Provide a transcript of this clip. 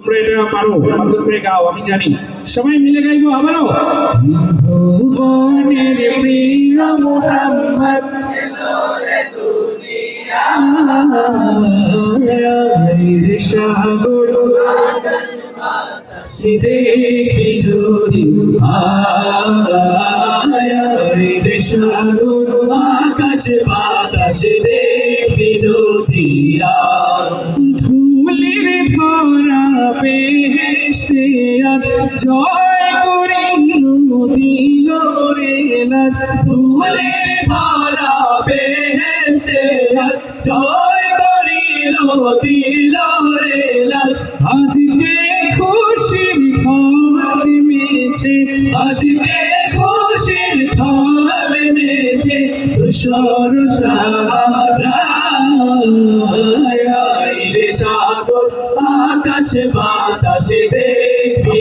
তোমরা এটা পারো, মাদ্রাসায় গাও, আমি জানি। সবাই মিলে গাইবো আবারও। ভুবনের প্রিয় মুহাম্মদ রে সাগর আকাশে দেখবি যদি রে সাগর আকাশে বাতাসে দেখবি যদি ধুলির ধরা বেহেশতে আজ জয় করিল দিল রে লাজ। ধুলির ধরা বেহেশতে আজ জয় করিল দিল রে লাজ। আজকে খুশির ঢল নেমেছে, আজকে খুশির ঢল নেমেছে, ধূসর সাহারা রে সাগর আকাশে বাতাসে দেখবি